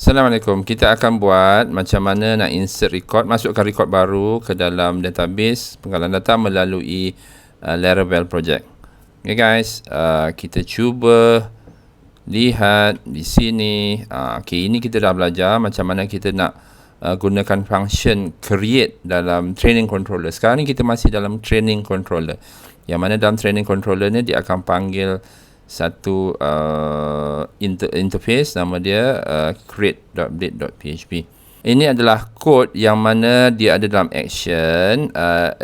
Assalamualaikum. Kita akan buat macam mana nak insert record, masukkan record baru ke dalam database penggalan data melalui Laravel project. Okay guys, kita cuba lihat di sini. Okay, ini kita dah belajar macam mana kita nak gunakan function create dalam training controller. Sekarang ni kita masih dalam training controller. Yang mana dalam training controller ni dia akan panggil satu interface, nama dia create.blade.php. Ini adalah kod yang mana dia ada dalam action.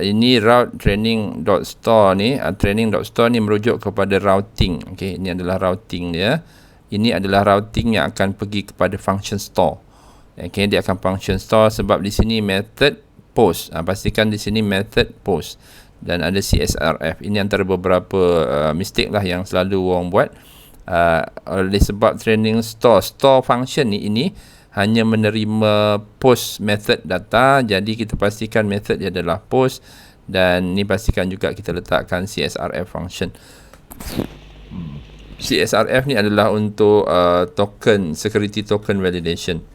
Ini route training.store ni, training.store ni merujuk kepada routing. Okay, ini adalah routing dia. Ini adalah routing yang akan pergi kepada function store. Okay, dia akan function store sebab di sini method post. Pastikan di sini method post. Dan ada CSRF. Ini antara beberapa mistake lah yang selalu orang buat. Oleh sebab training store function ni ini hanya menerima post method data. Jadi kita pastikan method dia adalah post. Dan ni pastikan juga kita letakkan CSRF function. CSRF ni adalah untuk token, security token validation.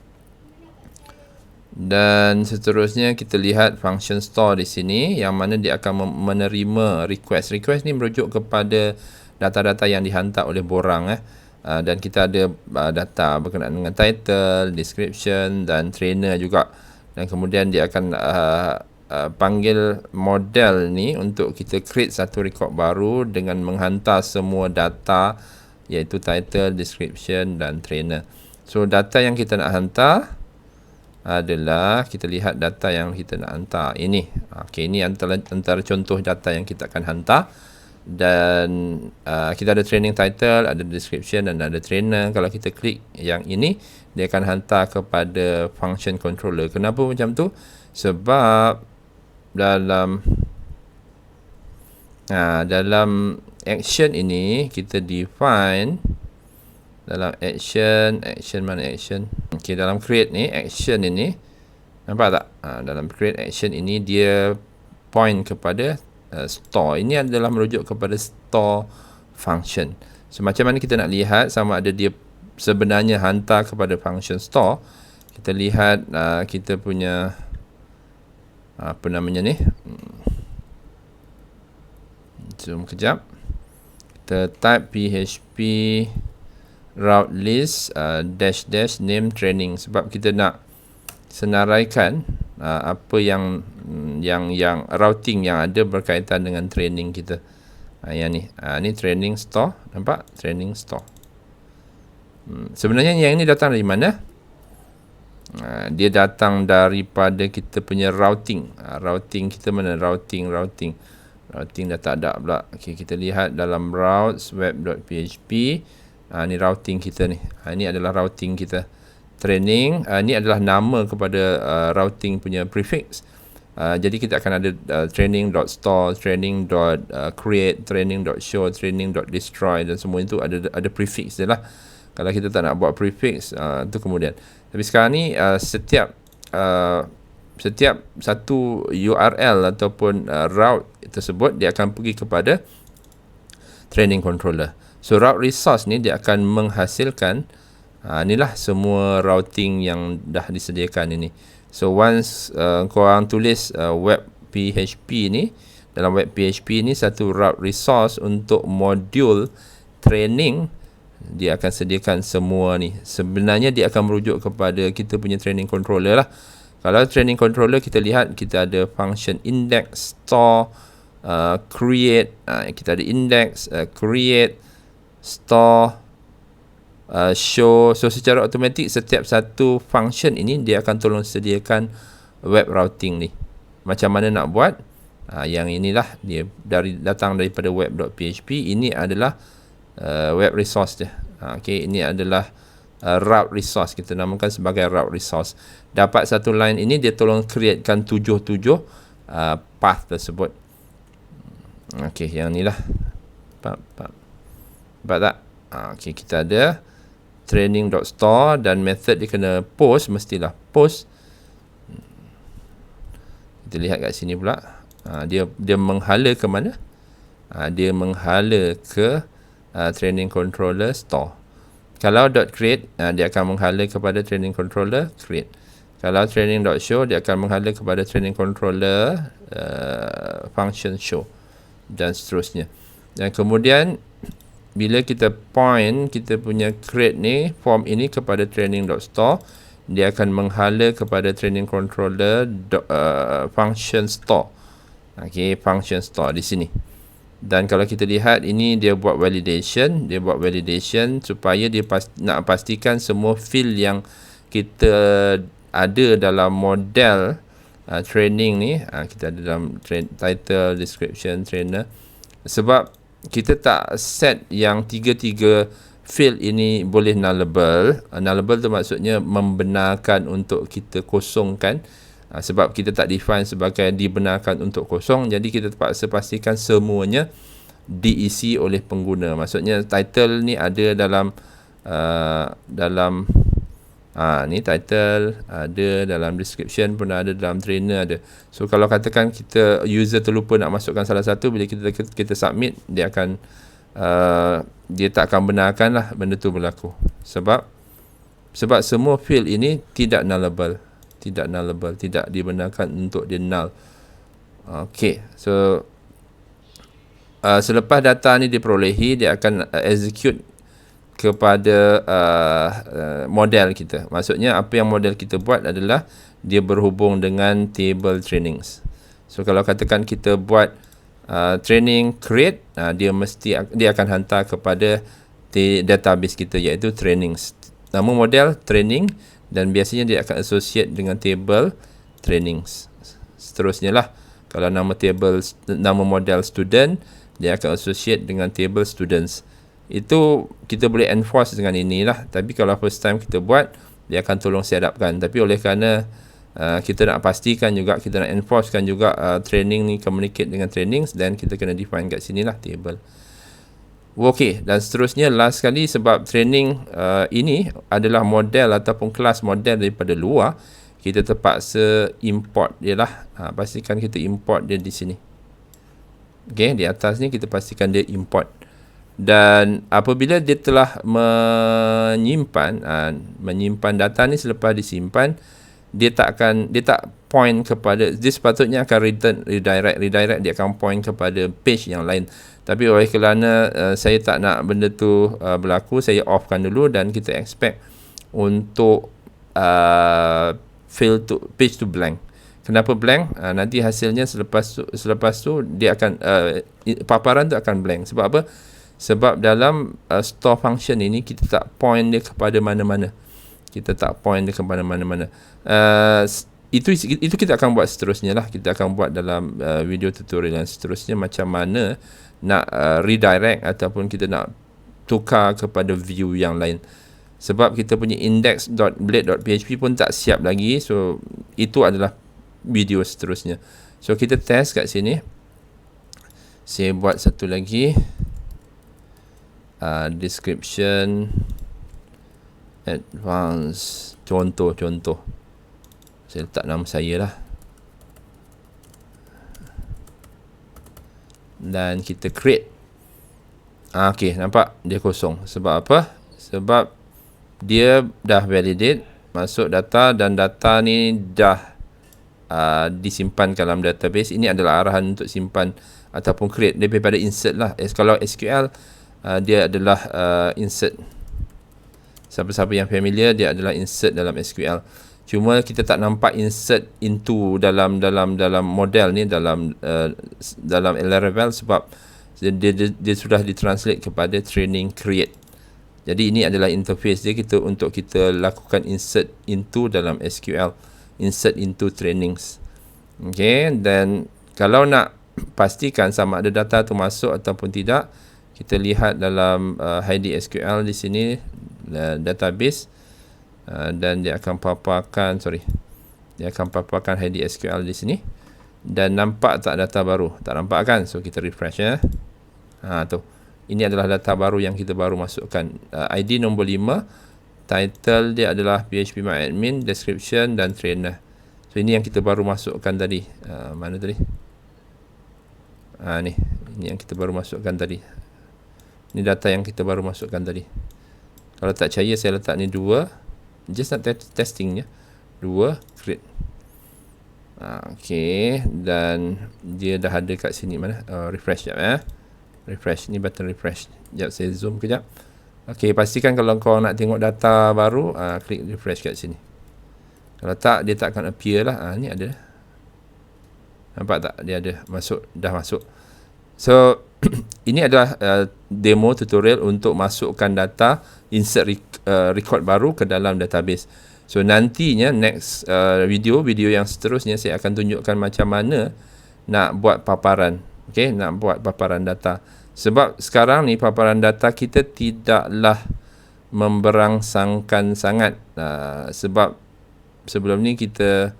Dan seterusnya kita lihat function store di sini yang mana dia akan menerima request. Request ni merujuk kepada data-data yang dihantar oleh borang. Dan kita ada data berkenaan dengan title, description dan trainer juga. Dan kemudian dia akan panggil model ni untuk kita create satu record baru dengan menghantar semua data iaitu title, description dan trainer. So data yang kita nak hantar adalah, kita lihat data yang kita nak hantar ini. Okey, ini antara contoh data yang kita akan hantar. Dan kita ada training title, ada description dan ada trainer. Kalau kita klik yang ini, dia akan hantar kepada function controller. Kenapa macam tu? Sebab dalam action ini kita define dalam action mana action? Okey, dalam create ni, action ini, nampak tak? Dalam create action ini dia point kepada store. Ini adalah merujuk kepada store function. So macam mana kita nak lihat sama ada dia sebenarnya hantar kepada function store? Kita lihat kita punya apa namanya ni? Zoom kejap. Kita type php route list dash name training sebab kita nak senaraikan apa yang routing yang ada berkaitan dengan training kita. Yang ni, ni training store, nampak? Training store. Sebenarnya yang ini datang dari mana? Dia datang daripada kita punya routing. Routing kita mana? Routing dah tak ada pula. Okay, kita lihat dalam routes web.php. Ni routing kita ni. Ini adalah routing kita. Training, ni adalah nama kepada routing punya prefix. Jadi kita akan ada training.store, training.create, training.show, training.destroy dan semua itu ada prefix dia lah. Kalau kita tak nak buat prefix, tu kemudian. Tapi sekarang ni setiap satu URL ataupun route tersebut dia akan pergi kepada training controller. So route resource ni dia akan menghasilkan inilah semua routing yang dah disediakan ini. So once korang tulis web PHP ni, dalam web PHP ni satu route resource untuk modul training, dia akan sediakan semua ni. Sebenarnya dia akan merujuk kepada kita punya training controller lah. Kalau training controller kita lihat kita ada function index, store, create, kita ada index, create, store, show. So secara automatik setiap satu function ini dia akan tolong sediakan web routing ni. Macam mana nak buat? Yang inilah dia datang daripada web.php. Ini adalah web resource dia. Okay, ini adalah route resource, kita namakan sebagai route resource. Dapat satu line ini dia tolong createkan 7 path tersebut. Okay, yang inilah. Nampak tak? Okay, kita ada training.store dan method dia kena post, mestilah post. Kita lihat kat sini pula. Dia menghala ke mana? Dia menghala ke training controller store. Kalau .create, dia akan menghala kepada training controller create. Kalau training.show, dia akan menghala kepada training controller function show dan seterusnya. Dan kemudian bila kita point kita punya create ni, form ini kepada training.store, dia akan menghala kepada training controller function store. Okey, function store di sini. Dan kalau kita lihat ini dia buat validation, supaya dia nak pastikan semua field yang kita ada dalam model training ni, kita ada dalam title, description, trainer. Sebab kita tak set yang tiga-tiga field ini boleh nullable. Nullable tu maksudnya membenarkan untuk kita kosongkan. Sebab kita tak define sebagai dibenarkan untuk kosong, jadi kita terpaksa pastikan semuanya diisi oleh pengguna. Maksudnya title ni ada dalam ni title ada, dalam description pun ada, dalam trainer ada. So kalau katakan kita user terlupa nak masukkan salah satu, bila kita submit, dia akan dia tak akan benarkan lah benda tu berlaku. Sebab semua field ini tidak nullable, tidak dibenarkan untuk dia null. Okey, so selepas data ni diperolehi, dia akan execute kepada model kita. Maksudnya apa yang model kita buat adalah dia berhubung dengan table trainings. So kalau katakan kita buat training create, dia akan hantar kepada database kita, iaitu trainings. Nama model training, dan biasanya dia akan associate dengan table trainings. Seterusnya lah, kalau nama model student, dia akan associate dengan table students. Itu kita boleh enforce dengan inilah. Tapi kalau first time kita buat, dia akan tolong set upkan. Tapi oleh kerana kita nak pastikan juga, kita nak enforcekan juga training ni communicate dengan trainings, dan kita kena define kat sini lah table. Okey, dan seterusnya last sekali, sebab training ini adalah model ataupun kelas model daripada luar, kita terpaksa import dia lah. Pastikan kita import dia di sini. Okey, di atas ni kita pastikan dia import. Dan apabila dia telah menyimpan data ni, selepas disimpan, dia tak point kepada, dia sepatutnya akan redirect, dia akan point kepada page yang lain. Tapi oleh kerana saya tak nak benda tu berlaku, saya offkan dulu, dan kita expect untuk page to blank. Kenapa blank? Nanti hasilnya selepas tu dia akan paparan tu akan blank. Sebab apa? Sebab dalam store function ini kita tak point dia kepada mana-mana. Itu kita akan buat seterusnya lah. Kita akan buat dalam video tutorial yang seterusnya, macam mana nak redirect ataupun kita nak tukar kepada view yang lain. Sebab kita punya index.blade.php pun tak siap lagi. So itu adalah video seterusnya. So kita test kat sini. Saya buat satu lagi, description advanced, contoh. Saya letak nama saya lah, dan kita create. Okey, nampak dia kosong. Sebab apa? Sebab dia dah validate, masuk data, dan data ni dah disimpan dalam database. Ini adalah arahan untuk simpan ataupun create daripada insert lah. Kalau SQL, dia adalah insert. Siapa-siapa yang familiar, dia adalah insert dalam SQL. Cuma kita tak nampak insert into dalam model ni, dalam Laravel, sebab dia sudah ditranslate kepada training create. Jadi ini adalah interface dia untuk kita lakukan insert into dalam SQL, insert into trainings. Okay, dan kalau nak pastikan sama ada data tu masuk ataupun tidak, kita lihat dalam ID SQL di sini, database, dan dia akan paparkan ID SQL di sini, dan nampak tak data baru? Tak nampak kan? So kita refresh ya. Tu. Ini adalah data baru yang kita baru masukkan. ID nombor 5, title dia adalah phpMyAdmin, description dan trainer. So ini yang kita baru masukkan tadi. Mana tadi? Ini yang kita baru masukkan tadi. Ini data yang kita baru masukkan tadi. Kalau tak percaya, saya letak ni 2. Just nak testingnya. 2 create. Okay, dan dia dah ada kat sini. Mana? Refresh sekejap. Refresh, ni button refresh. Sekejap saya zoom kejap. Okay, pastikan kalau kau nak tengok data baru, klik refresh kat sini. Kalau tak, dia tak akan appear lah. Ni ada. Nampak tak? Dia ada masuk, dah masuk. So ini adalah demo tutorial untuk masukkan data, insert record baru ke dalam database. So nantinya next video yang seterusnya saya akan tunjukkan macam mana nak buat paparan. Okay, nak buat paparan data. Sebab sekarang ni paparan data kita tidaklah memberangsangkan sangat. Sebab sebelum ni kita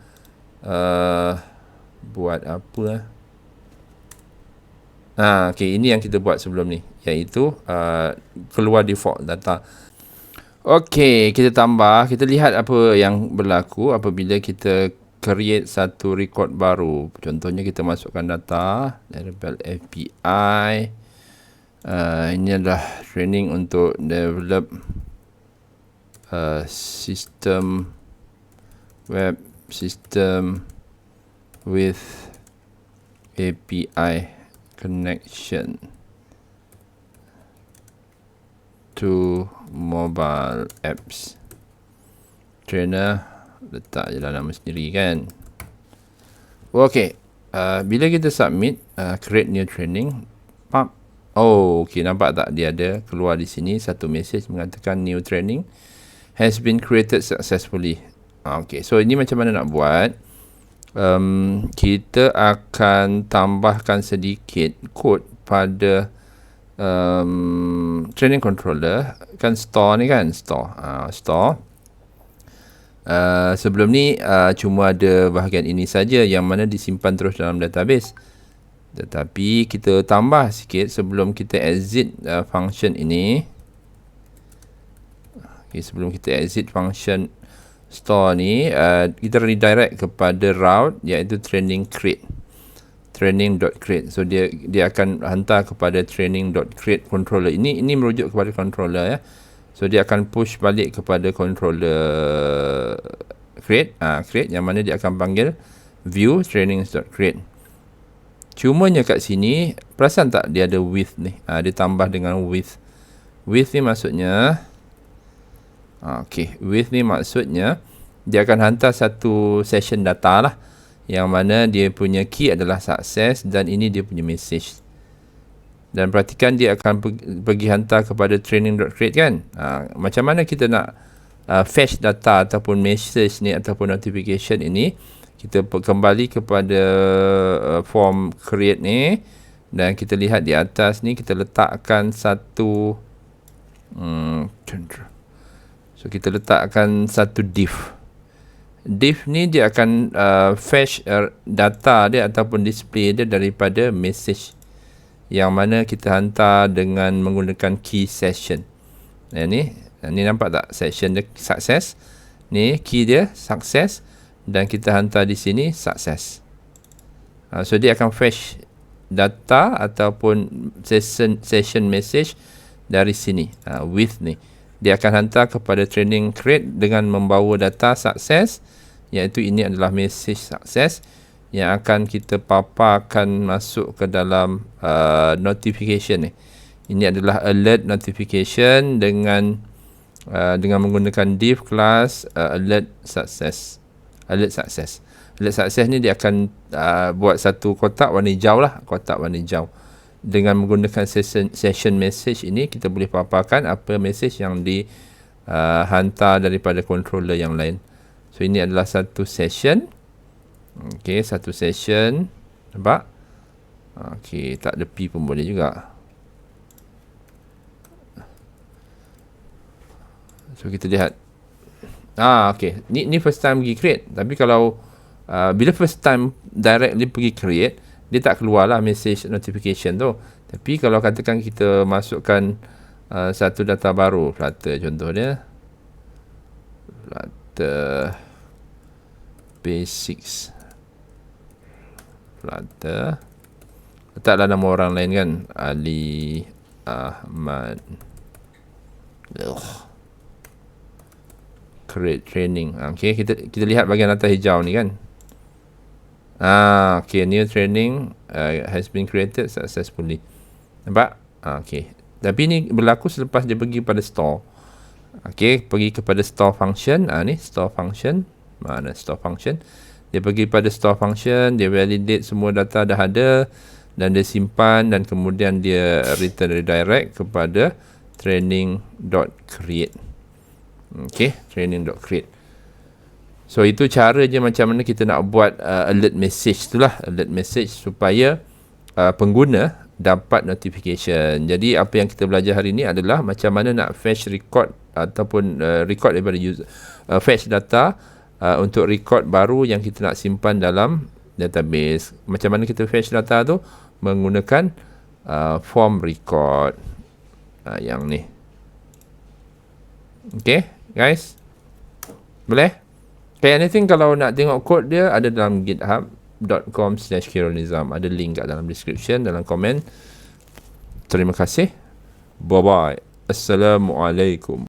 buat apa? Okay, ini yang kita buat sebelum ni, iaitu keluar default data. Okay, kita tambah, kita lihat apa yang berlaku apabila kita create satu record baru. Contohnya kita masukkan data variable API. Ini adalah training untuk develop system, web system with API connection to mobile apps. Trainer, letak je lah nama sendiri kan. Okay, bila kita submit, create new training, okay, nampak tak dia ada keluar di sini satu message mengatakan new training has been created successfully. Okay, so ini macam mana nak buat? Kita akan tambahkan sedikit kod pada training controller. Kan store ni kan, store. Sebelum ni cuma ada bahagian ini saja yang mana disimpan terus dalam database. Tetapi kita tambah sikit sebelum kita exit function ini. Okay, sebelum kita exit function store ni, kita redirect kepada route, iaitu training create, training.create. So dia akan hantar kepada training.create controller. Ini merujuk kepada controller ya. So dia akan push balik kepada controller create, create, yang mana dia akan panggil view trainings.create. Cumanya kat sini, perasan tak dia ada with ni, dia tambah dengan with. With ni maksudnya, with ni maksudnya dia akan hantar satu session data lah, yang mana dia punya key adalah success dan ini dia punya message. Dan perhatikan dia akan pergi hantar kepada training.create kan. Macam mana kita nak fetch data ataupun message ni ataupun notification ini? Kita kembali kepada form create ni, dan kita lihat di atas ni kita letakkan satu so kita letakkan satu div. Div ni dia akan fetch data dia ataupun display dia daripada message yang mana kita hantar dengan menggunakan key session. Ni nampak tak session dia success, ni key dia success, dan kita hantar di sini success. So dia akan fetch data ataupun session message dari sini, with ni dia akan hantar kepada training create dengan membawa data success, iaitu ini adalah message success yang akan kita paparkan masuk ke dalam notification ni. Ini adalah alert notification dengan menggunakan div class alert success. Alert success ni dia akan buat satu kotak warna hijau lah, kotak warna hijau. Dengan menggunakan session message ini, kita boleh paparkan apa message yang dihantar daripada controller yang lain. So ini adalah satu session. Okay, satu session. Nampak? Okay, tak ada P pun boleh juga. So kita lihat. Okay, ni first time pergi create. Tapi kalau bila first time directly pergi create, dia tak keluar lah message notification tu. Tapi kalau katakan kita masukkan satu data baru, Flutter contoh dia, Flutter basics, Flutter, letaklah nama orang lain kan, Ali Ahmad. create training. Okay, kita lihat bahagian atas hijau ni kan. Okay, new training has been created successfully. Nampak? Okay. Tapi ni berlaku selepas dia pergi pada store. Okay, pergi kepada store function. Ni store function. Mana store function? Dia pergi pada store function, dia validate semua data dah ada dan dia simpan, dan kemudian dia return redirect kepada training.create. Okay, training.create. So itu cara je macam mana kita nak buat alert message tu lah, alert message supaya pengguna dapat notification. Jadi apa yang kita belajar hari ni adalah macam mana nak fetch record ataupun record daripada user, fetch data untuk record baru yang kita nak simpan dalam database. Macam mana kita fetch data tu? Menggunakan form record yang ni. Okay guys, boleh? Okay, anything kalau nak tengok code dia ada dalam github.com/KhairulNizam. Ada link kat dalam description, dalam komen. Terima kasih. Bye bye. Assalamualaikum.